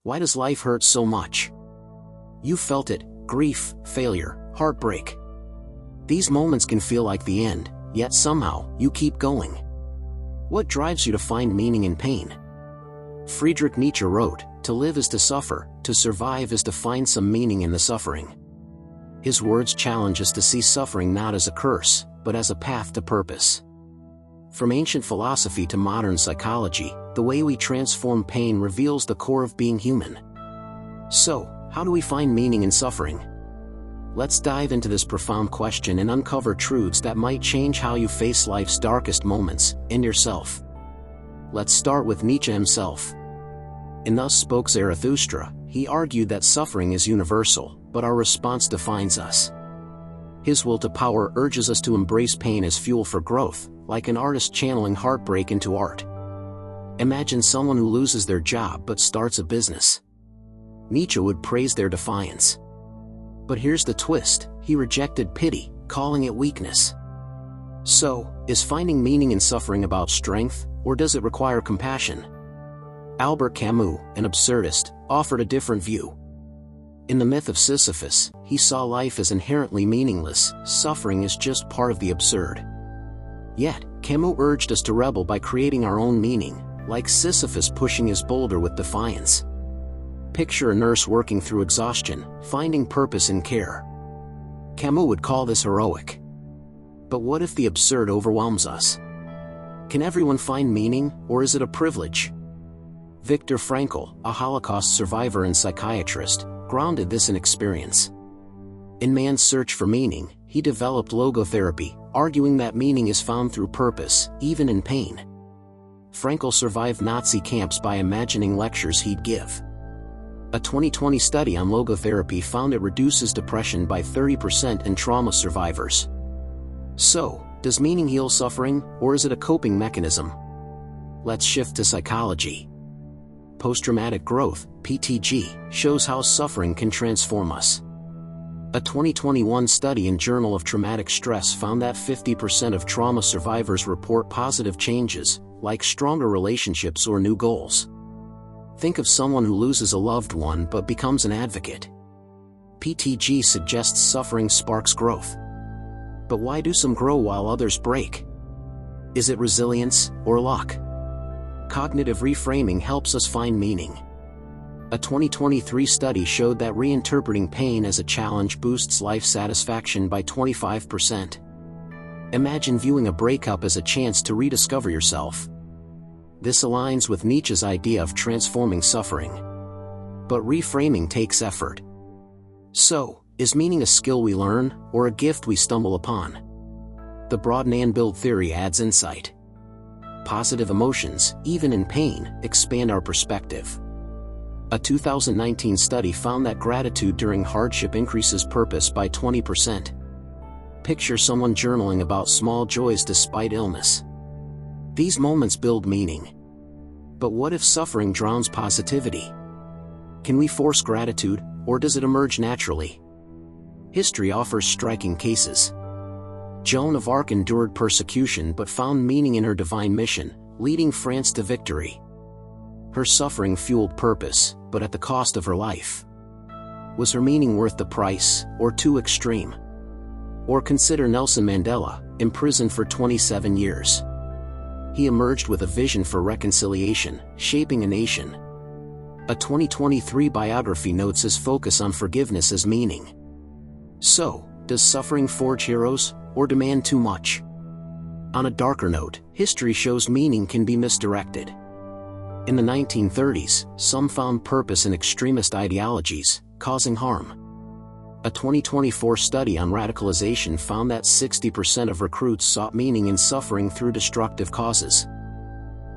Why does life hurt so much? You felt it: grief, failure, heartbreak. These moments can feel like the end, yet somehow, you keep going. What drives you to find meaning in pain? Friedrich Nietzsche wrote, "To live is to suffer, to survive is to find some meaning in the suffering." His words challenge us to see suffering not as a curse, but as a path to purpose. From ancient philosophy to modern psychology, the way we transform pain reveals the core of being human. So, how do we find meaning in suffering? Let's dive into this profound question and uncover truths that might change how you face life's darkest moments, and yourself. Let's start with Nietzsche himself. In Thus Spoke Zarathustra, he argued that suffering is universal, but our response defines us. His will to power urges us to embrace pain as fuel for growth, like an artist channeling heartbreak into art. Imagine someone who loses their job but starts a business. Nietzsche would praise their defiance. But here's the twist: he rejected pity, calling it weakness. So, is finding meaning in suffering about strength, or does it require compassion? Albert Camus, an absurdist, offered a different view. In the myth of Sisyphus, he saw life as inherently meaningless, suffering is just part of the absurd. Yet, Camus urged us to rebel by creating our own meaning, like Sisyphus pushing his boulder with defiance. Picture a nurse working through exhaustion, finding purpose in care. Camus would call this heroic. But what if the absurd overwhelms us? Can everyone find meaning, or is it a privilege? Viktor Frankl, a Holocaust survivor and psychiatrist, grounded this in experience. In man's search for meaning, he developed logotherapy, arguing that meaning is found through purpose, even in pain. Frankl survived Nazi camps by imagining lectures he'd give. A 2020 study on logotherapy found it reduces depression by 30% in trauma survivors. So, does meaning heal suffering, or is it a coping mechanism? Let's shift to psychology. Post-traumatic growth, PTG, shows how suffering can transform us. A 2021 study in Journal of Traumatic Stress found that 50% of trauma survivors report positive changes, like stronger relationships or new goals. Think of someone who loses a loved one but becomes an advocate. PTG suggests suffering sparks growth. But why do some grow while others break? Is it resilience, or luck? Cognitive reframing helps us find meaning. A 2023 study showed that reinterpreting pain as a challenge boosts life satisfaction by 25%. Imagine viewing a breakup as a chance to rediscover yourself. This aligns with Nietzsche's idea of transforming suffering. But reframing takes effort. So, is meaning a skill we learn, or a gift we stumble upon? The broaden and build theory adds insight. Positive emotions, even in pain, expand our perspective. A 2019 study found that gratitude during hardship increases purpose by 20%. Picture someone journaling about small joys despite illness. These moments build meaning. But what if suffering drowns positivity? Can we force gratitude, or does it emerge naturally? History offers striking cases. Joan of Arc endured persecution but found meaning in her divine mission, leading France to victory. Her suffering fueled purpose, but at the cost of her life. Was her meaning worth the price, or too extreme? Or consider Nelson Mandela, imprisoned for 27 years. He emerged with a vision for reconciliation, shaping a nation. A 2023 biography notes his focus on forgiveness as meaning. So, does suffering forge heroes, or demand too much? On a darker note, history shows meaning can be misdirected. In the 1930s, some found purpose in extremist ideologies, causing harm. A 2024 study on radicalization found that 60% of recruits sought meaning in suffering through destructive causes.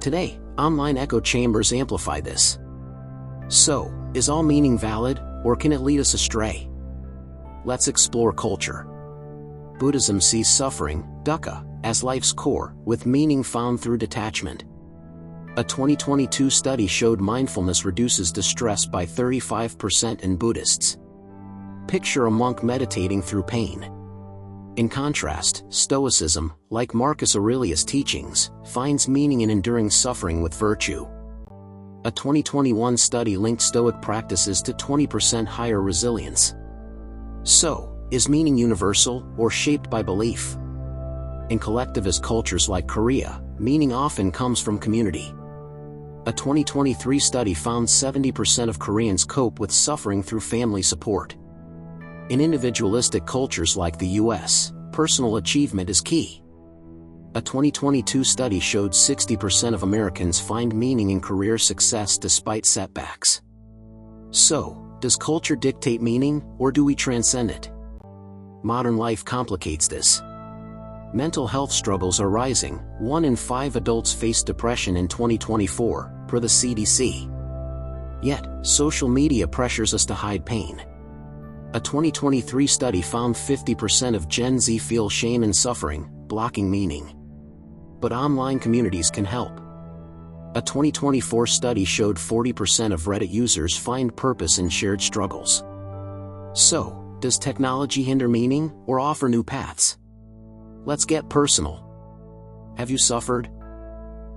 Today, online echo chambers amplify this. So, is all meaning valid, or can it lead us astray? Let's explore culture. Buddhism sees suffering, dukkha, as life's core, with meaning found through detachment. A 2022 study showed mindfulness reduces distress by 35% in Buddhists. Picture a monk meditating through pain. In contrast, Stoicism, like Marcus Aurelius' teachings, finds meaning in enduring suffering with virtue. A 2021 study linked Stoic practices to 20% higher resilience. So, is meaning universal or shaped by belief? In collectivist cultures like Korea, meaning often comes from community. A 2023 study found 70% of Koreans cope with suffering through family support. In individualistic cultures like the US, personal achievement is key. A 2022 study showed 60% of Americans find meaning in career success despite setbacks. So, does culture dictate meaning, or do we transcend it? Modern life complicates this. Mental health struggles are rising. 1 in 5 adults face depression in 2024, per the CDC. Yet, social media pressures us to hide pain. A 2023 study found 50% of Gen Z feel shame and suffering, blocking meaning. But online communities can help. A 2024 study showed 40% of Reddit users find purpose in shared struggles. So, does technology hinder meaning, or offer new paths? Let's get personal. Have you suffered?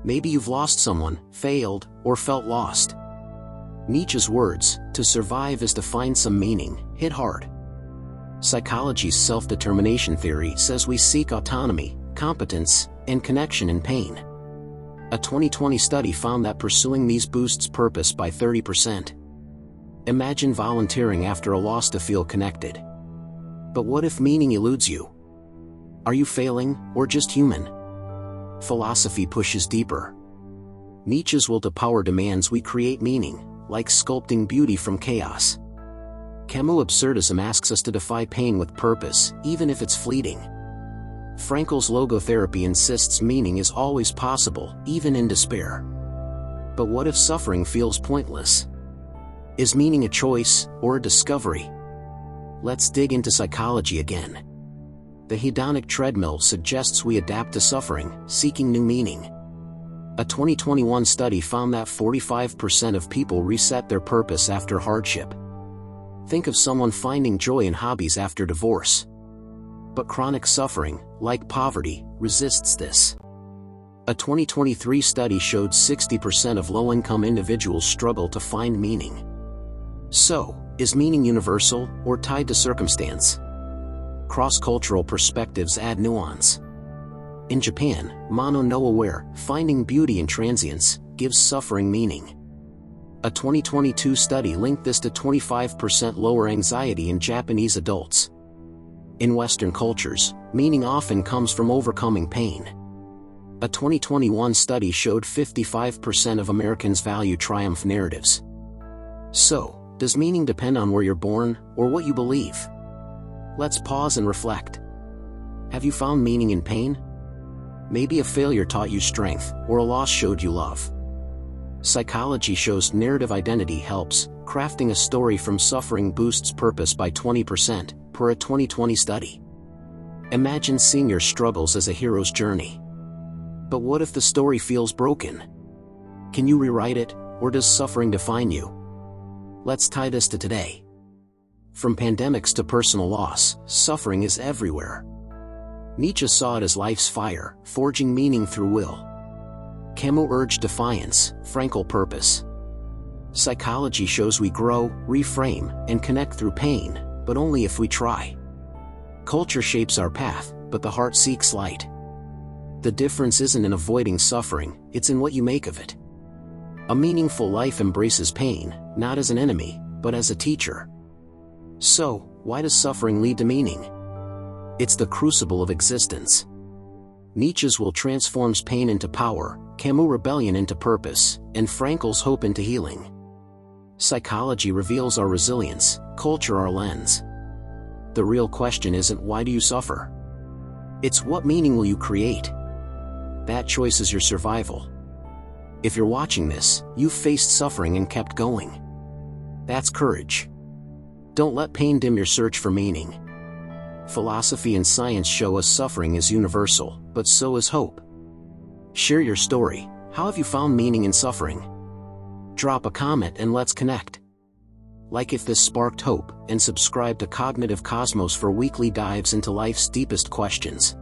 Maybe you've lost someone, failed, or felt lost. Nietzsche's words, "To survive is to find some meaning," hit hard. Psychology's self-determination theory says we seek autonomy, competence, and connection in pain. A 2020 study found that pursuing these boosts purpose by 30%. Imagine volunteering after a loss to feel connected. But what if meaning eludes you? Are you failing, or just human? Philosophy pushes deeper. Nietzsche's will to power demands we create meaning, like sculpting beauty from chaos. Camus' absurdism asks us to defy pain with purpose, even if it's fleeting. Frankl's logotherapy insists meaning is always possible, even in despair. But what if suffering feels pointless? Is meaning a choice, or a discovery? Let's dig into psychology again. The hedonic treadmill suggests we adapt to suffering, seeking new meaning. A 2021 study found that 45% of people reset their purpose after hardship. Think of someone finding joy in hobbies after divorce. But chronic suffering, like poverty, resists this. A 2023 study showed 60% of low-income individuals struggle to find meaning. So, is meaning universal, or tied to circumstance? Cross-cultural perspectives add nuance. In Japan, Mono no Aware, finding beauty in transience, gives suffering meaning. A 2022 study linked this to 25% lower anxiety in Japanese adults. In Western cultures, meaning often comes from overcoming pain. A 2021 study showed 55% of Americans value triumph narratives. So, does meaning depend on where you're born, or what you believe? Let's pause and reflect. Have you found meaning in pain? Maybe a failure taught you strength, or a loss showed you love. Psychology shows narrative identity helps. Crafting a story from suffering boosts purpose by 20%, per a 2020 study. Imagine seeing your struggles as a hero's journey. But what if the story feels broken? Can you rewrite it, or does suffering define you? Let's tie this to today. From pandemics to personal loss, suffering is everywhere. Nietzsche saw it as life's fire, forging meaning through will. Camus urged defiance, Frankl purpose. Psychology shows we grow, reframe, and connect through pain, but only if we try. Culture shapes our path, but the heart seeks light. The difference isn't in avoiding suffering, it's in what you make of it. A meaningful life embraces pain, not as an enemy, but as a teacher. So, why does suffering lead to meaning? It's the crucible of existence. Nietzsche's will transforms pain into power, Camus' rebellion into purpose, and Frankl's hope into healing. Psychology reveals our resilience, culture our lens. The real question isn't why do you suffer? It's what meaning will you create? That choice is your survival. If you're watching this, you've faced suffering and kept going. That's courage. Don't let pain dim your search for meaning. Philosophy and science show us suffering is universal, but so is hope. Share your story. How have you found meaning in suffering? Drop a comment and let's connect. Like if this sparked hope, and subscribe to Cognitive Cosmos for weekly dives into life's deepest questions.